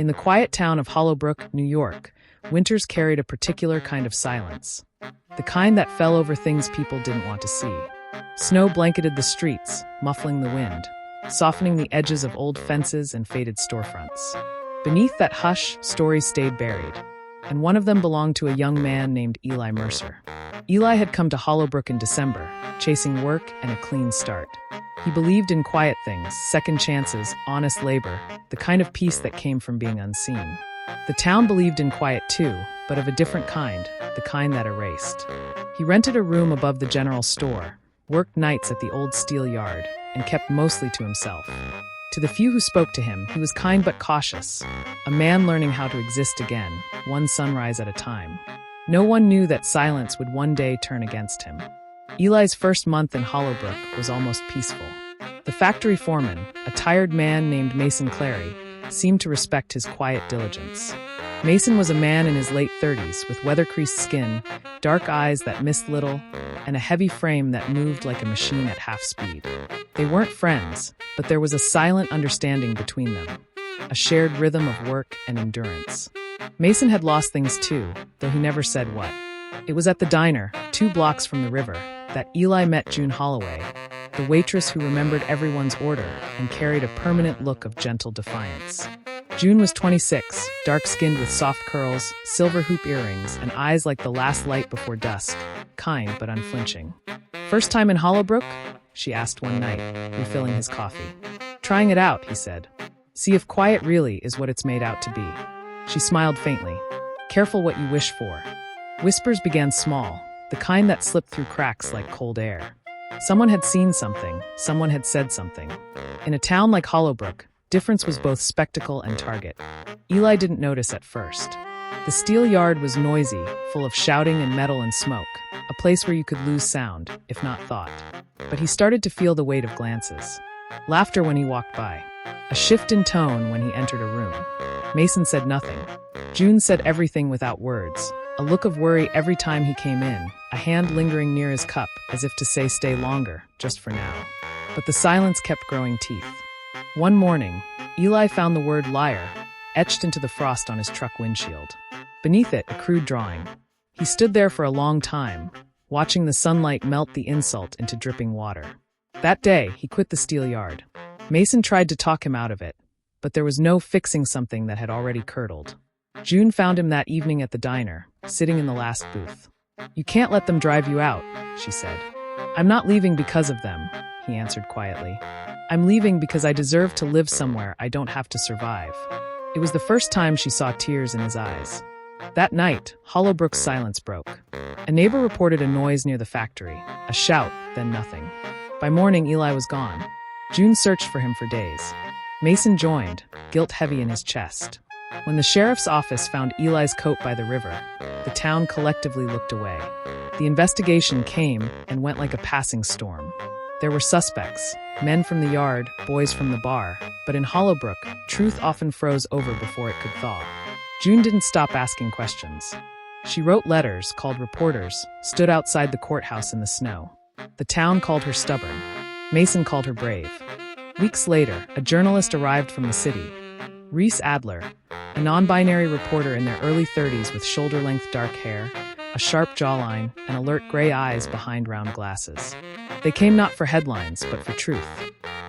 In the quiet town of Hollowbrook, New York, winters carried a particular kind of silence. The kind that fell over things people didn't want to see. Snow blanketed the streets, muffling the wind, softening the edges of old fences and faded storefronts. Beneath that hush, stories stayed buried, and one of them belonged to a young man named Eli Mercer. Eli had come to Hollowbrook in December, chasing work and a clean start. He believed in quiet things, second chances, honest labor, the kind of peace that came from being unseen. The town believed in quiet too, but of a different kind, the kind that erased. He rented a room above the general store, worked nights at the old steel yard, and kept mostly to himself. To the few who spoke to him, he was kind but cautious, a man learning how to exist again, one sunrise at a time. No one knew that silence would one day turn against him. Eli's first month in Hollowbrook was almost peaceful. The factory foreman, a tired man named Mason Clary, seemed to respect his quiet diligence. Mason was a man in his late 30s with weather-creased skin, dark eyes that missed little, and a heavy frame that moved like a machine at half speed. They weren't friends, but there was a silent understanding between them, a shared rhythm of work and endurance. Mason had lost things too, though he never said what. It was at the diner, 2 blocks from the river, that Eli met June Holloway, the waitress who remembered everyone's order and carried a permanent look of gentle defiance. June was 26, dark-skinned with soft curls, silver hoop earrings, and eyes like the last light before dusk, kind but unflinching. "First time in Hollowbrook?" she asked one night, refilling his coffee. "Trying it out," he said. "See if quiet really is what it's made out to be." She smiled faintly. "Careful what you wish for." Whispers began small, the kind that slipped through cracks like cold air. Someone had seen something, someone had said something. In a town like Hollowbrook, difference was both spectacle and target. Eli didn't notice at first. The steel yard was noisy, full of shouting and metal and smoke, a place where you could lose sound, if not thought. But he started to feel the weight of glances. Laughter when he walked by. A shift in tone when he entered a room. Mason said nothing. June said everything without words. A look of worry every time he came in, a hand lingering near his cup, as if to say stay longer, just for now. But the silence kept growing teeth. One morning, Eli found the word liar, etched into the frost on his truck windshield. Beneath it, a crude drawing. He stood there for a long time, watching the sunlight melt the insult into dripping water. That day, he quit the steel yard. Mason tried to talk him out of it, but there was no fixing something that had already curdled. June found him that evening at the diner, sitting in the last booth. "You can't let them drive you out," she said. "I'm not leaving because of them," he answered quietly. "I'm leaving because I deserve to live somewhere I don't have to survive." It was the first time she saw tears in his eyes. That night, Hollowbrook's silence broke. A neighbor reported a noise near the factory, a shout, then nothing. By morning, Eli was gone. June searched for him for days. Mason joined, guilt heavy in his chest. When the sheriff's office found Eli's coat by the river, the town collectively looked away. The investigation came and went like a passing storm. There were suspects, men from the yard, boys from the bar, but in Hollowbrook, truth often froze over before it could thaw. June didn't stop asking questions. She wrote letters, called reporters, stood outside the courthouse in the snow. The town called her stubborn. Mason called her brave. Weeks later, a journalist arrived from the city. Reese Adler, a non-binary reporter in their early 30s with shoulder-length dark hair, a sharp jawline, and alert gray eyes behind round glasses. They came not for headlines, but for truth.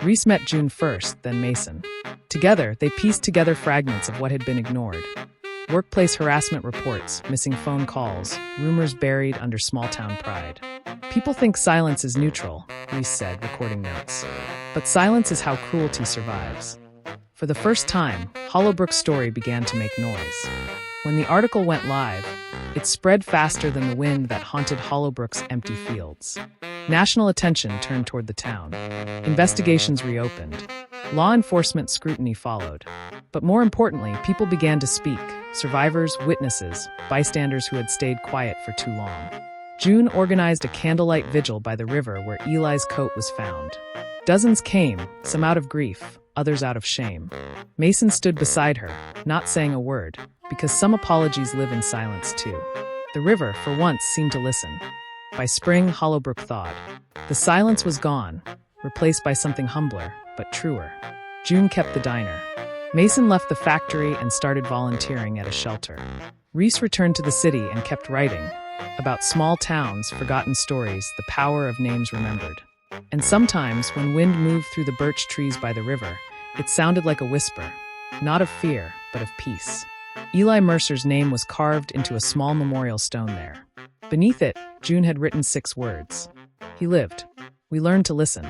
Reese met June first, then Mason. Together, they pieced together fragments of what had been ignored. Workplace harassment reports, missing phone calls, rumors buried under small-town pride. "People think silence is neutral," Reese said, recording notes. "But silence is how cruelty survives." For the first time, Hollowbrook's story began to make noise. When the article went live, it spread faster than the wind that haunted Hollowbrook's empty fields. National attention turned toward the town. Investigations reopened. Law enforcement scrutiny followed. But more importantly, people began to speak. Survivors, witnesses, bystanders who had stayed quiet for too long. June organized a candlelight vigil by the river where Eli's coat was found. Dozens came, some out of grief, others out of shame. Mason stood beside her, not saying a word, because some apologies live in silence too. The river, for once, seemed to listen. By spring, Hollowbrook thawed. The silence was gone, replaced by something humbler, but truer. June kept the diner. Mason left the factory and started volunteering at a shelter. Reese returned to the city and kept writing about small towns, forgotten stories, the power of names remembered. And sometimes, when wind moved through the birch trees by the river, it sounded like a whisper, not of fear, but of peace. Eli Mercer's name was carved into a small memorial stone there. Beneath it, June had written 6 words. He lived. We learned to listen.